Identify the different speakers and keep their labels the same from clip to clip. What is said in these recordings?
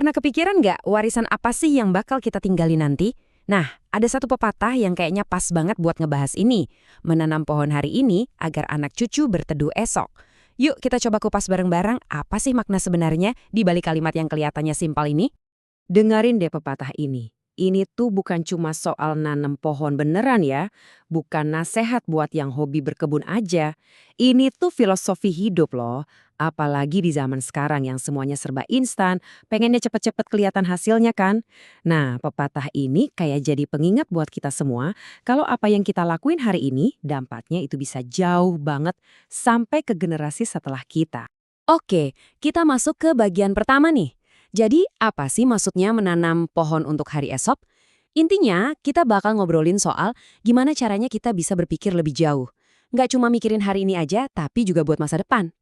Speaker 1: Pernah kepikiran nggak warisan apa sih yang bakal kita tinggali nanti? Nah, ada satu pepatah yang kayaknya pas banget buat ngebahas ini. Menanam pohon hari ini agar anak cucu berteduh esok. Yuk kita coba kupas bareng-bareng apa sih makna sebenarnya di balik kalimat yang kelihatannya simpel ini? Dengerin deh pepatah ini. Ini tuh bukan cuma soal nanam pohon beneran ya. Bukan nasehat buat yang hobi berkebun aja. Ini tuh filosofi hidup loh. Apalagi di zaman sekarang yang semuanya serba instan, pengennya cepet-cepet kelihatan hasilnya kan? Nah, pepatah ini kayak jadi pengingat buat kita semua kalau apa yang kita lakuin hari ini dampaknya itu bisa jauh banget sampai ke generasi setelah kita. Oke, kita masuk ke bagian pertama nih. Jadi, apa sih maksudnya menanam pohon untuk hari esok? Intinya, kita bakal ngobrolin soal gimana caranya kita bisa berpikir lebih jauh. Nggak cuma mikirin hari ini aja, tapi juga buat masa depan.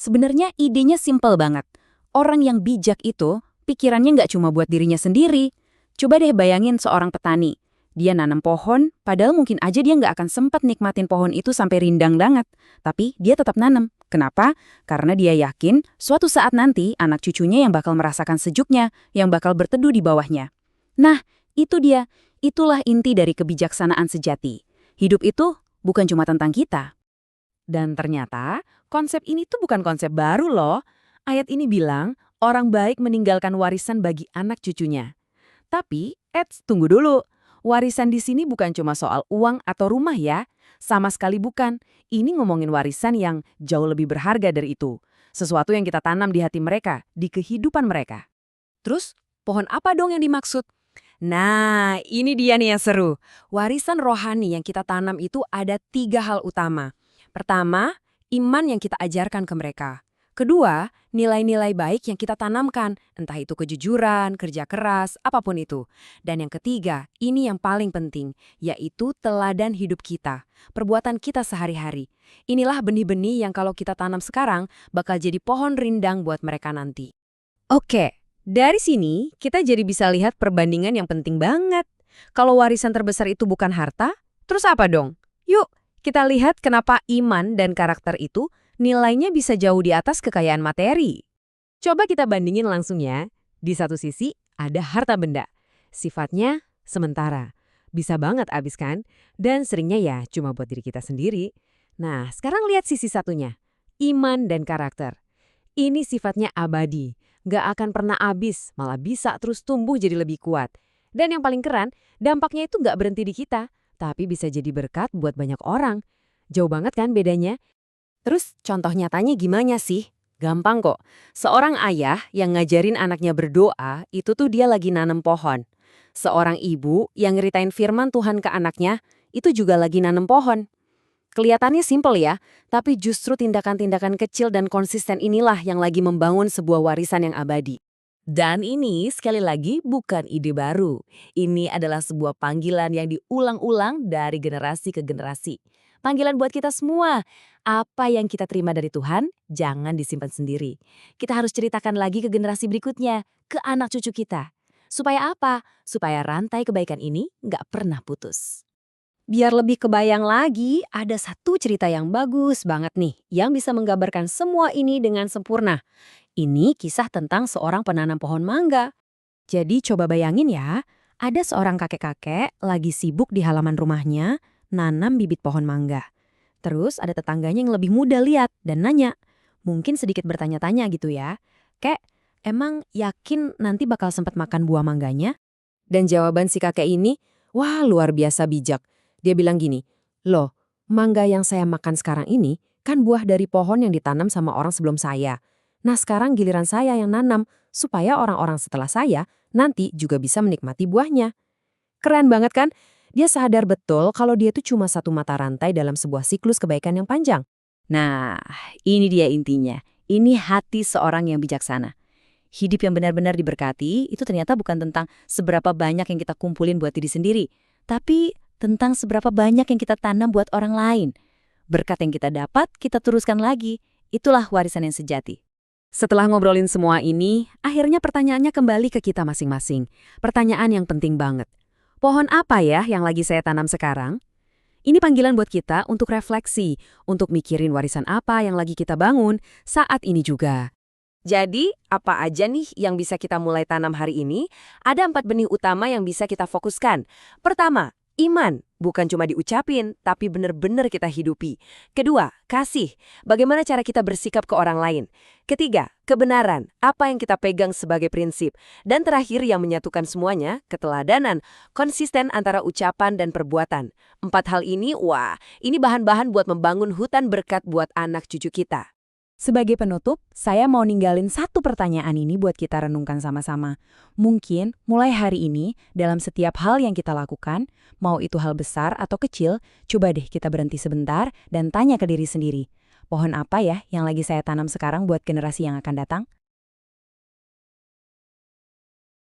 Speaker 1: Sebenarnya idenya simpel banget. Orang yang bijak itu, pikirannya nggak cuma buat dirinya sendiri. Coba deh bayangin seorang petani. Dia nanam pohon, padahal mungkin aja dia nggak akan sempat nikmatin pohon itu sampai rindang banget. Tapi dia tetap nanam. Kenapa? Karena dia yakin suatu saat nanti anak cucunya yang bakal merasakan sejuknya, yang bakal berteduh di bawahnya. Nah, itu dia. Itulah inti dari kebijaksanaan sejati. Hidup itu bukan cuma tentang kita. Dan ternyata konsep ini tuh bukan konsep baru loh. Ayat ini bilang orang baik meninggalkan warisan bagi anak cucunya. Tapi, tunggu dulu. Warisan di sini bukan cuma soal uang atau rumah ya. Sama sekali bukan. Ini ngomongin warisan yang jauh lebih berharga dari itu. Sesuatu yang kita tanam di hati mereka, di kehidupan mereka. Terus, pohon apa dong yang dimaksud? Nah, ini dia nih yang seru. Warisan rohani yang kita tanam itu ada 3 hal utama. Pertama, iman yang kita ajarkan ke mereka. Kedua, nilai-nilai baik yang kita tanamkan, entah itu kejujuran, kerja keras, apapun itu. Dan yang ketiga, ini yang paling penting, yaitu teladan hidup kita, perbuatan kita sehari-hari. Inilah benih-benih yang kalau kita tanam sekarang, bakal jadi pohon rindang buat mereka nanti. Oke, dari sini kita jadi bisa lihat perbandingan yang penting banget. Kalau warisan terbesar itu bukan harta, terus apa dong? Yuk, kita lihat kenapa iman dan karakter itu nilainya bisa jauh di atas kekayaan materi. Coba kita bandingin langsung ya. Di satu sisi ada harta benda. Sifatnya sementara. Bisa banget habis kan? Dan seringnya ya cuma buat diri kita sendiri. Nah, sekarang lihat sisi satunya. Iman dan karakter. Ini sifatnya abadi. Nggak akan pernah habis, malah bisa terus tumbuh jadi lebih kuat. Dan yang paling keren, dampaknya itu nggak berhenti di kita, tapi bisa jadi berkat buat banyak orang. Jauh banget kan bedanya? Terus contoh nyatanya gimana sih? Gampang kok. Seorang ayah yang ngajarin anaknya berdoa, itu tuh dia lagi nanam pohon. Seorang ibu yang ngeritain firman Tuhan ke anaknya, itu juga lagi nanam pohon. Kelihatannya simpel ya, tapi justru tindakan-tindakan kecil dan konsisten inilah yang lagi membangun sebuah warisan yang abadi. Dan ini sekali lagi bukan ide baru. Ini adalah sebuah panggilan yang diulang-ulang dari generasi ke generasi. Panggilan buat kita semua. Apa yang kita terima dari Tuhan, jangan disimpan sendiri. Kita harus ceritakan lagi ke generasi berikutnya, ke anak cucu kita. Supaya apa? Supaya rantai kebaikan ini nggak pernah putus. Biar lebih kebayang lagi, ada satu cerita yang bagus banget nih, yang bisa menggambarkan semua ini dengan sempurna. Ini kisah tentang seorang penanam pohon mangga. Jadi coba bayangin ya, ada seorang kakek-kakek lagi sibuk di halaman rumahnya, nanam bibit pohon mangga. Terus ada tetangganya yang lebih muda lihat dan nanya, mungkin sedikit bertanya-tanya gitu ya, "Kek, emang yakin nanti bakal sempat makan buah mangganya?" Dan jawaban si kakek ini, wah luar biasa bijak. Dia bilang gini, "Loh, mangga yang saya makan sekarang ini kan buah dari pohon yang ditanam sama orang sebelum saya. Nah sekarang giliran saya yang nanam, supaya orang-orang setelah saya nanti juga bisa menikmati buahnya." Keren banget kan? Dia sadar betul kalau dia itu cuma satu mata rantai dalam sebuah siklus kebaikan yang panjang. Nah, ini dia intinya. Ini hati seorang yang bijaksana. Hidup yang benar-benar diberkati itu ternyata bukan tentang seberapa banyak yang kita kumpulin buat diri sendiri, tapi tentang seberapa banyak yang kita tanam buat orang lain. Berkat yang kita dapat, kita teruskan lagi. Itulah warisan yang sejati. Setelah ngobrolin semua ini, akhirnya pertanyaannya kembali ke kita masing-masing. Pertanyaan yang penting banget. Pohon apa ya yang lagi saya tanam sekarang? Ini panggilan buat kita untuk refleksi, untuk mikirin warisan apa yang lagi kita bangun saat ini juga. Jadi, apa aja nih yang bisa kita mulai tanam hari ini? Ada 4 benih utama yang bisa kita fokuskan. Pertama, iman. Bukan cuma diucapin, tapi benar-benar kita hidupi. Kedua, kasih. Bagaimana cara kita bersikap ke orang lain. Ketiga, kebenaran. Apa yang kita pegang sebagai prinsip. Dan terakhir yang menyatukan semuanya, keteladanan. Konsisten antara ucapan dan perbuatan. 4 hal ini, wah, ini bahan-bahan buat membangun hutan berkat buat anak cucu kita.
Speaker 2: Sebagai penutup, saya mau ninggalin satu pertanyaan ini buat kita renungkan sama-sama. Mungkin mulai hari ini, dalam setiap hal yang kita lakukan, mau itu hal besar atau kecil, coba deh kita berhenti sebentar dan tanya ke diri sendiri. Pohon apa ya yang lagi saya tanam sekarang buat generasi yang akan datang?